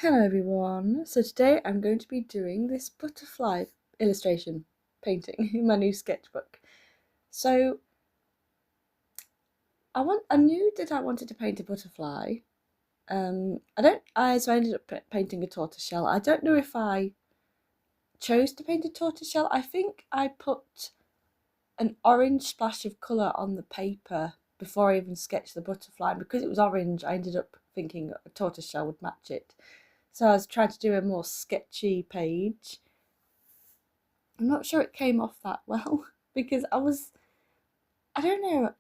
Hello everyone, so today I'm going to be doing this butterfly illustration painting in my new sketchbook. So I knew that I wanted to paint a butterfly. So I ended up painting a tortoiseshell. I don't know if I chose to paint a tortoiseshell. I think I put an orange splash of colour on the paper before I even sketched the butterfly. And because it was orange, I ended up thinking a tortoiseshell would match it. So I was trying to do a more sketchy page. I'm not sure it came off that well because I don't know,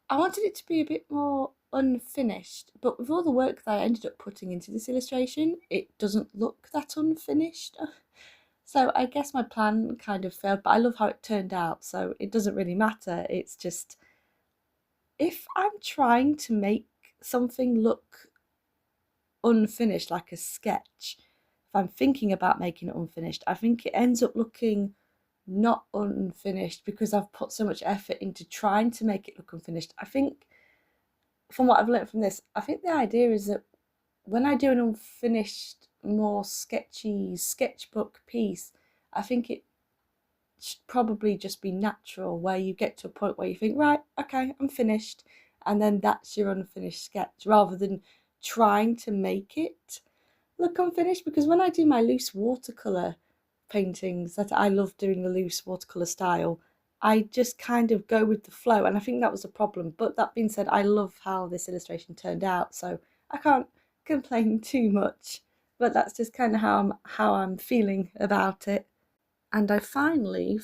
I wanted it to be a bit more unfinished, but with all the work that I ended up putting into this illustration, it doesn't look that unfinished. So I guess my plan kind of failed, but I love how it turned out, so it doesn't really matter. It's just, if I'm trying to make something look unfinished, like a sketch, if I'm thinking about making it unfinished, I think it ends up looking not unfinished because I've put so much effort into trying to make it look unfinished. I think from what I've learned from this, I think the idea is that when I do an unfinished, more sketchy sketchbook piece, I think it should probably just be natural, where you get to a point where you think, right, okay, I'm finished, and then that's your unfinished sketch, rather than trying to make it look unfinished. Because when I do my loose watercolour paintings, that I love doing the loose watercolour style, I just kind of go with the flow, and I think that was a problem. But that being said, I love how this illustration turned out, so I can't complain too much. But that's just kind of how I'm feeling about it. And I finally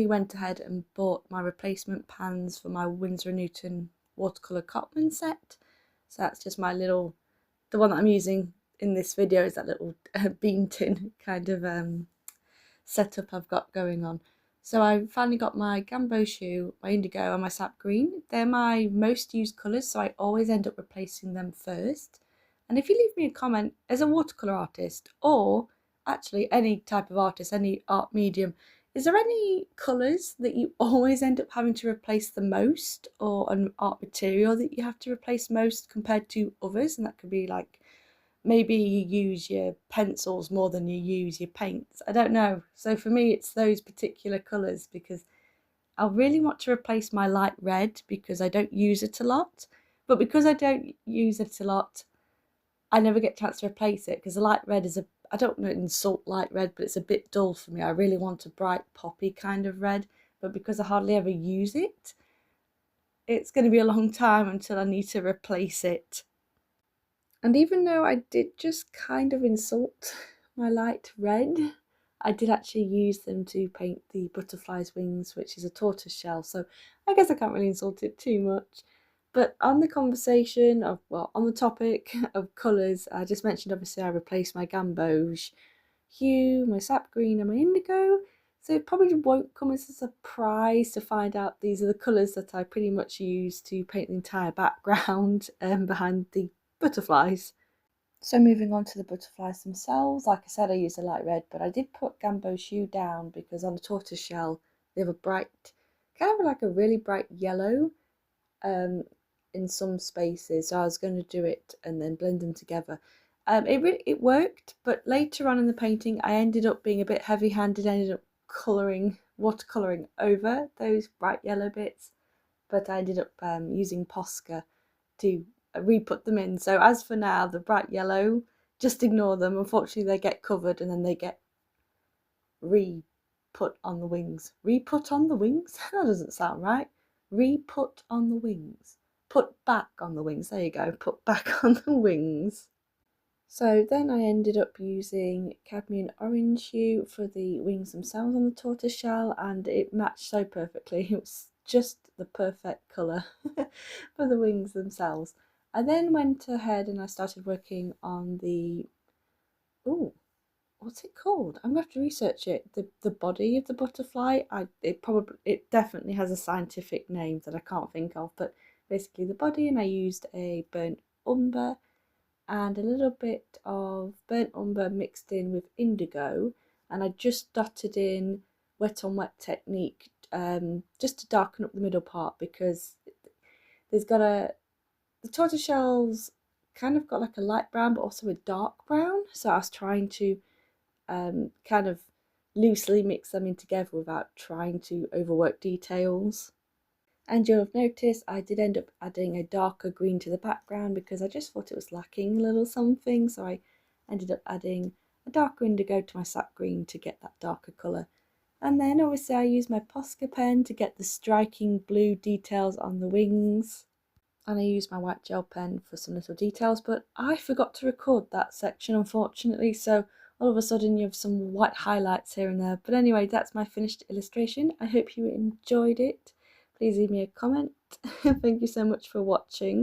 went ahead and bought my replacement pans for my Winsor & Newton watercolour Cotman set. So that's just my little, the one that I'm using in this video is that little bean tin kind of setup I've got going on. So I finally got my Gamboge, my indigo and my sap green. They're my most used colours, so I always end up replacing them first. And if you leave me a comment as a watercolour artist, or actually any type of artist, any art medium, is there any colours that you always end up having to replace the most, or an art material that you have to replace most compared to others? And that could be like, maybe you use your pencils more than you use your paints. I don't know. So for me, it's those particular colours, because I really want to replace my light red because I don't use it a lot. But because I don't use it a lot, I never get a chance to replace it, because the light red is I don't want to insult light red, but it's a bit dull for me. I really want a bright poppy kind of red, but because I hardly ever use it, it's going to be a long time until I need to replace it. And even though I did just kind of insult my light red, I did actually use them to paint the butterfly's wings, which is a tortoise shell, so I guess I can't really insult it too much. But on the conversation of, well, on the topic of colours, I just mentioned obviously I replaced my Gamboge hue, my sap green and my indigo, so it probably won't come as a surprise to find out these are the colours that I pretty much use to paint the entire background behind the butterflies. So moving on to the butterflies themselves, like I said, I used a light red, but I did put Gamboge hue down because on the tortoise shell they have a bright, kind of like a really bright yellow in some spaces. So I was going to do it and then blend them together. It worked, but later on in the painting I ended up being a bit heavy-handed, ended up watercolouring over those bright yellow bits, but I ended up using Posca to re-put them in. So as for now, the bright yellow, just ignore them. Unfortunately, they get covered and then they get re-put on the wings. Re-put on the wings? That doesn't sound right. Re-put on the wings. Put back on the wings. There you go. Put back on the wings. So then I ended up using cadmium orange hue for the wings themselves on the tortoise shell, and it matched so perfectly. It was just the perfect colour for the wings themselves. I then went ahead and I started working on the, oh, what's it called? I'm going to have to research it. The body of the butterfly. It definitely has a scientific name that I can't think of, but basically the body, and I used a burnt umber and a little bit of burnt umber mixed in with indigo, and I just dotted in wet on wet technique just to darken up the middle part, because the tortoiseshell's kind of got like a light brown but also a dark brown, so I was trying to kind of loosely mix them in together without trying to overwork details. And you'll have noticed I did end up adding a darker green to the background because I just thought it was lacking a little something, so I ended up adding a darker indigo to my sap green to get that darker colour. And then obviously I used my Posca pen to get the striking blue details on the wings. And I used my white gel pen for some little details, but I forgot to record that section unfortunately, so all of a sudden you have some white highlights here and there. But anyway, that's my finished illustration. I hope you enjoyed it. Please leave me a comment. Thank you so much for watching.